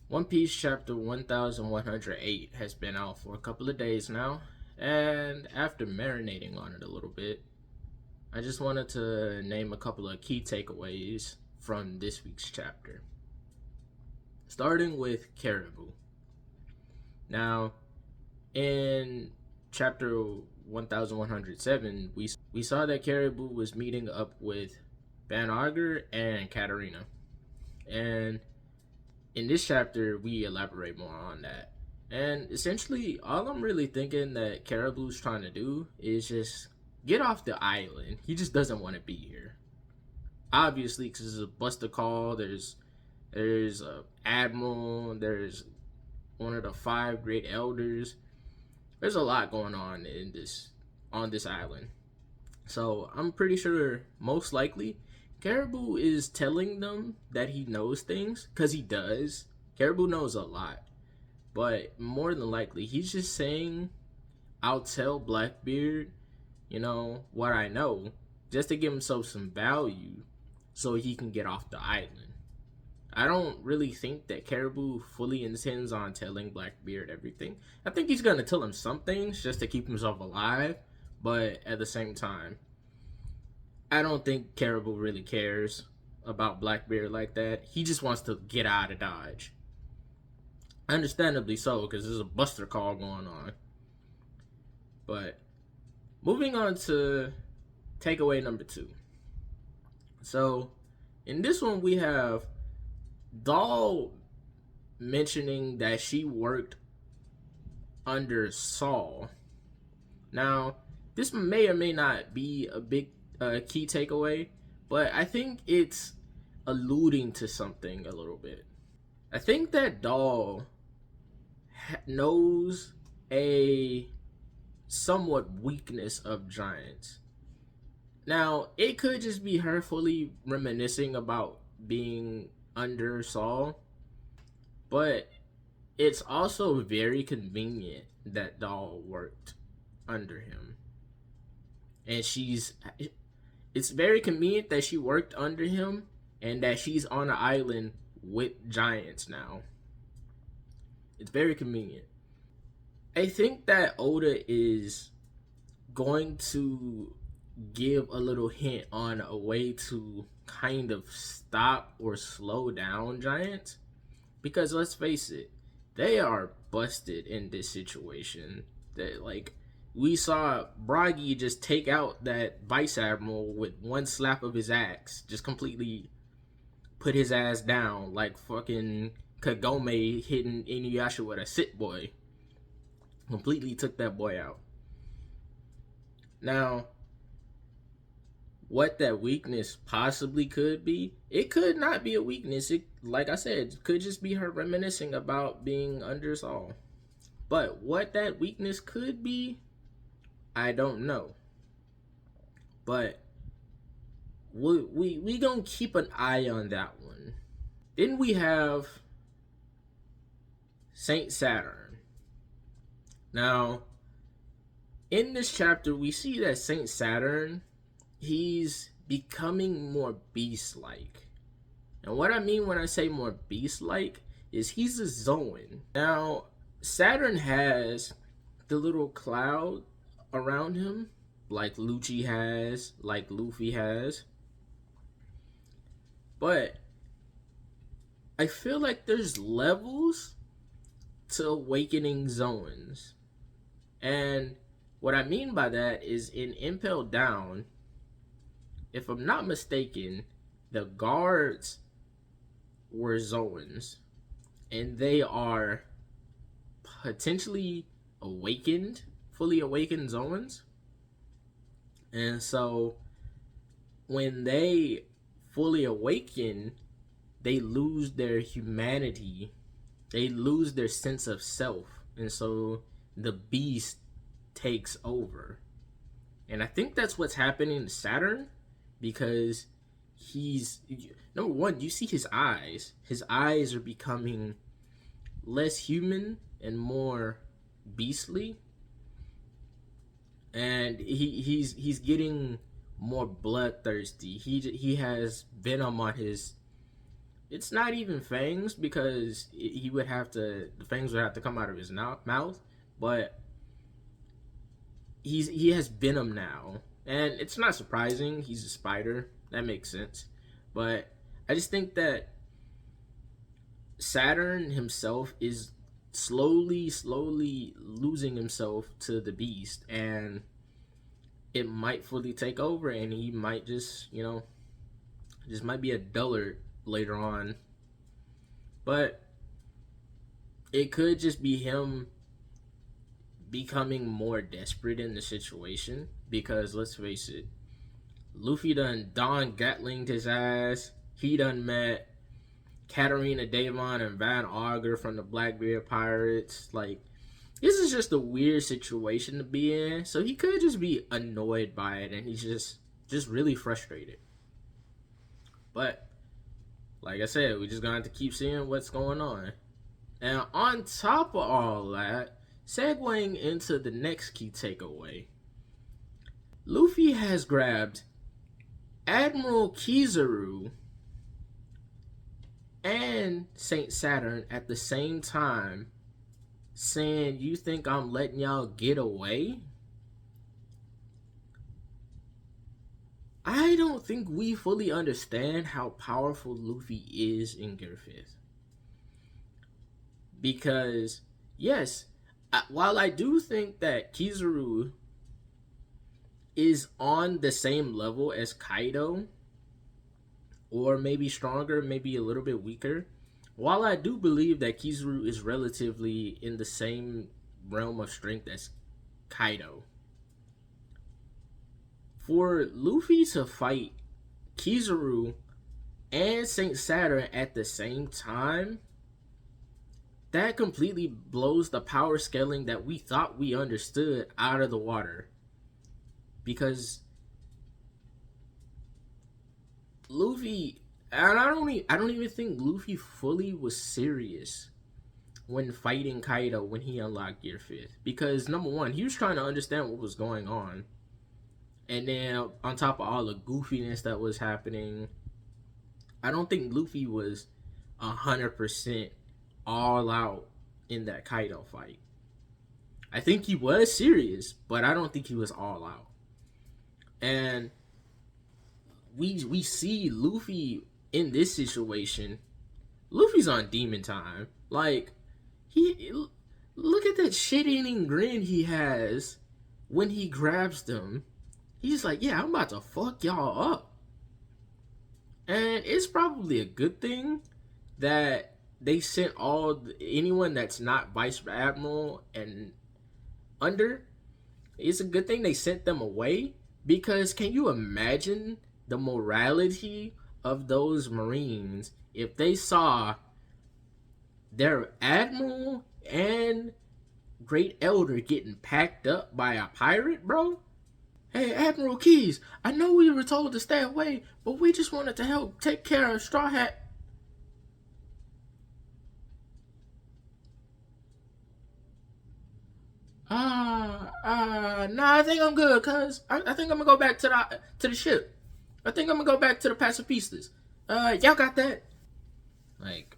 One Piece chapter 1108 has been out for a couple of days now, and after marinating on it a little bit, I just wanted to name a couple of key takeaways from this week's chapter. Starting with Caribou. Now, in chapter 1107, we saw that Caribou was meeting up with Van Auger and Katarina. And in this chapter, we elaborate more on that. And essentially, all I'm really thinking that Caribou's trying to do is just get off the island. He just doesn't want to be here. Obviously, because there's a Buster Call, there's a Admiral, there's one of the five great elders. There's a lot going on on this island. So I'm pretty sure, most likely, Caribou is telling them that he knows things, because he does. Caribou knows a lot. But more than likely, he's just saying, I'll tell Blackbeard, what I know, just to give himself some value so he can get off the island. I don't really think that Caribou fully intends on telling Blackbeard everything. I think he's going to tell him some things just to keep himself alive, but at the same time, I don't think Caribou really cares about Blackbeard like that. He just wants to get out of Dodge. Understandably so, because there's a Buster Call going on. But moving on to takeaway number 2. So, in this one, we have Doll mentioning that she worked under Saul. Now, this may or may not be a big key takeaway, but I think it's alluding to something a little bit. I think that Doll knows a somewhat weakness of giants. Now, it could just be her fully reminiscing about being under Saul, but it's also very convenient that Doll worked under him. And it's very convenient that she worked under him and that she's on an island with giants now. It's very convenient. I think that Oda is going to give a little hint on a way to kind of stop or slow down giants, because let's face it, they are busted in this situation. That, like, we saw brogy just take out that vice admiral with one slap of his axe, just completely put his ass down like fucking Kagome hitting Inuyasha with a sit boy. Completely took that boy out. Now, what that weakness possibly could be, it could not be a weakness. It, like I said, it could just be her reminiscing about being under Saul. But what that weakness could be, I don't know. But we gonna keep an eye on that one. Then we have Saint Saturn. Now, in this chapter, we see that Saint Saturn, he's becoming more beast-like. And what I mean when I say more beast-like is he's a Zoan. Now, Saturn has the little cloud around him, like Lucci has, like Luffy has. But I feel like there's levels to awakening Zoans. And what I mean by that is in Impel Down, if I'm not mistaken, the guards were Zoans, and they are potentially awakened, fully awakened Zoans. And so when they fully awaken, they lose their humanity, they lose their sense of self, and so the beast takes over. And I think that's what's happening to Saturn, because he's, number one, you see his eyes are becoming less human and more beastly, and he's getting more bloodthirsty. He has venom on his It's not even fangs because he would have to, the fangs would have to come out of his mouth, but he has venom now, and it's not surprising. He's a spider. That makes sense, but I just think that Saturn himself is slowly losing himself to the beast, and it might fully take over, and he might just, just might be a dullard later on. But it could just be him becoming more desperate in the situation, because let's face it, Luffy done Don Gatling'd his ass. He done met Katarina Devon and Van Auger from the Blackbeard Pirates. Like, this is just a weird situation to be in. So he could just be annoyed by it, and he's just really frustrated. But like I said, we just gonna have to keep seeing what's going on. And on top of all that, segueing into the next key takeaway, Luffy has grabbed Admiral Kizaru and Saint Saturn at the same time, saying, "You think I'm letting y'all get away?" I don't think we fully understand how powerful Luffy is in Gear 5th. Because, yes, while I do think that Kizaru is on the same level as Kaido, or maybe stronger, maybe a little bit weaker, while I do believe that Kizaru is relatively in the same realm of strength as Kaido, for Luffy to fight Kizaru and Saint Saturn at the same time, that completely blows the power scaling that we thought we understood out of the water. Because Luffy, and I don't even think Luffy fully was serious when fighting Kaido when he unlocked Gear 5th. Because number one, he was trying to understand what was going on. And then on top of all the goofiness that was happening, I don't think Luffy was 100% all out in that Kaido fight. I think he was serious, but I don't think he was all out. And we see Luffy in this situation. Luffy's on demon time. Like, he look at that shit-eating grin he has when he grabs them. He's like, yeah, I'm about to fuck y'all up. And it's probably a good thing that they sent anyone that's not Vice Admiral and under. It's a good thing they sent them away, because can you imagine the morality of those Marines if they saw their Admiral and Great Elder getting packed up by a pirate, bro? Hey, Admiral Keys, I know we were told to stay away, but we just wanted to help take care of Straw Hat. Nah, I think I'm good, cuz. I think I'm gonna go back to the ship. I think I'm gonna go back to the pacifistas. Y'all got that? Like,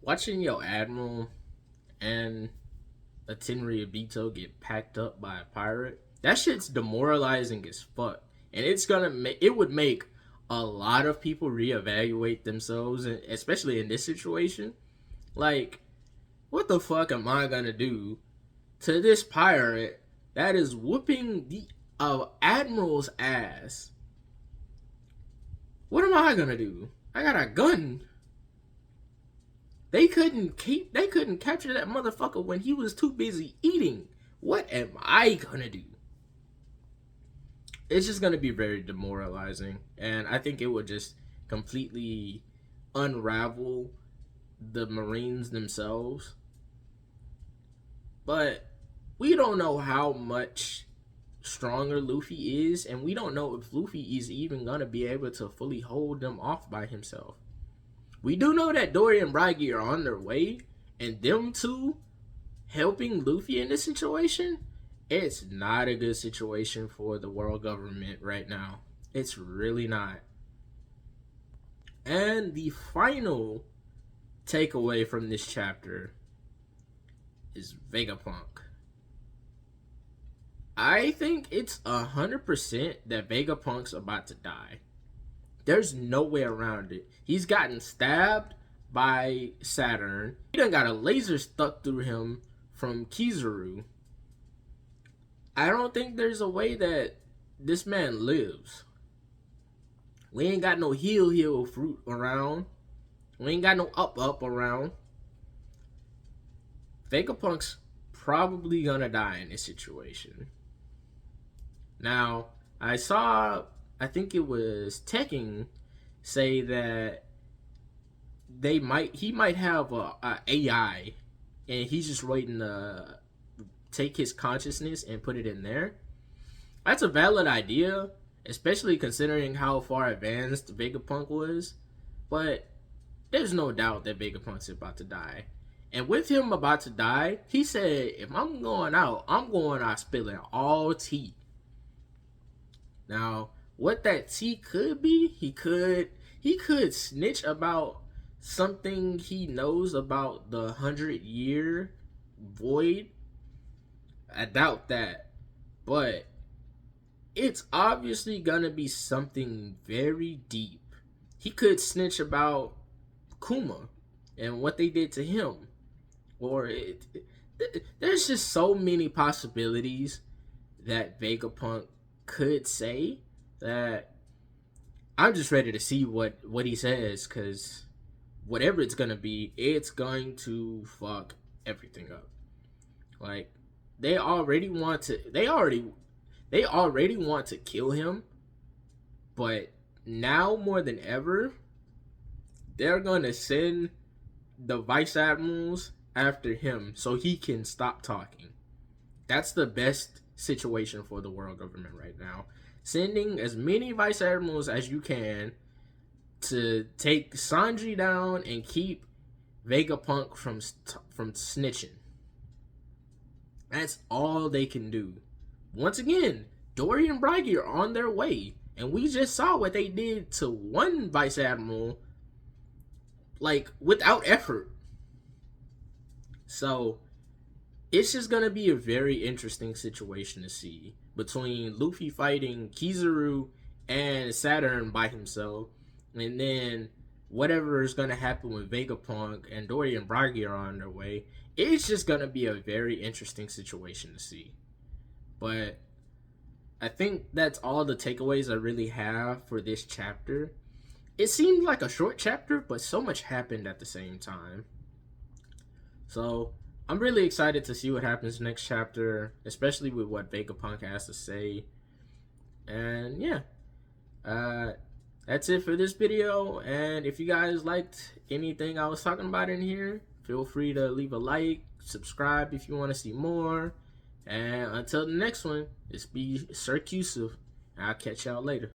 watching your Admiral and a Tenryubito get packed up by a pirate, that shit's demoralizing as fuck. And it would make a lot of people reevaluate themselves, especially in this situation. Like, what the fuck am I gonna do to this pirate that is whooping the Admiral's ass? What am I gonna do? I got a gun. They couldn't capture that motherfucker when he was too busy eating. What am I gonna do? It's just gonna be very demoralizing, and I think it would just completely unravel the Marines themselves. But we don't know how much stronger Luffy is, and we don't know if Luffy is even gonna be able to fully hold them off by himself. We do know that Dory and Brogy are on their way, and them two helping Luffy in this situation, it's not a good situation for the world government right now. It's really not. And the final takeaway from this chapter is Vegapunk. I think it's 100% that Vegapunk's about to die. There's no way around it. He's gotten stabbed by Saturn. He done got a laser stuck through him from Kizaru. I don't think there's a way that this man lives. We ain't got no heal fruit around. We ain't got no up around. Vegapunk's probably gonna die in this situation. Now, I think it was Tekken say that he might have a AI, and he's just waiting to take his consciousness and put it in there. That's a valid idea, especially considering how far advanced Vegapunk was. But there's no doubt that Vegapunk's about to die. And with him about to die, he said, if I'm going out spilling all tea. Now, what that tea could be, he could snitch about something he knows about the 100-year void. I doubt that. But it's obviously gonna be something very deep. He could snitch about Kuma and what they did to him. There's just so many possibilities that Vegapunk could say that I'm just ready to see what he says, because whatever it's gonna be, it's going to fuck everything up. Like, they already want to kill him, but now more than ever, they're gonna send the vice admirals after him so he can stop talking. That's the best situation for the world government right now. Sending as many vice admirals as you can to take Sanji down and keep Vegapunk from snitching. That's all they can do. Once again, Dory and Brogy are on their way, and we just saw what they did to one vice admiral, like, without effort. So it's just gonna be a very interesting situation to see between Luffy fighting Kizaru and Saturn by himself, and then whatever is gonna happen with Vegapunk and Dory and Brogy are on their way. It's just gonna be a very interesting situation to see. But I think that's all the takeaways I really have for this chapter. It seemed like a short chapter, but so much happened at the same time. So I'm really excited to see what happens next chapter, especially with what Vegapunk has to say. And yeah, that's it for this video. And if you guys liked anything I was talking about in here, feel free to leave a like, subscribe if you want to see more. And until the next one, it's be Sir Cusif. I'll catch y'all later.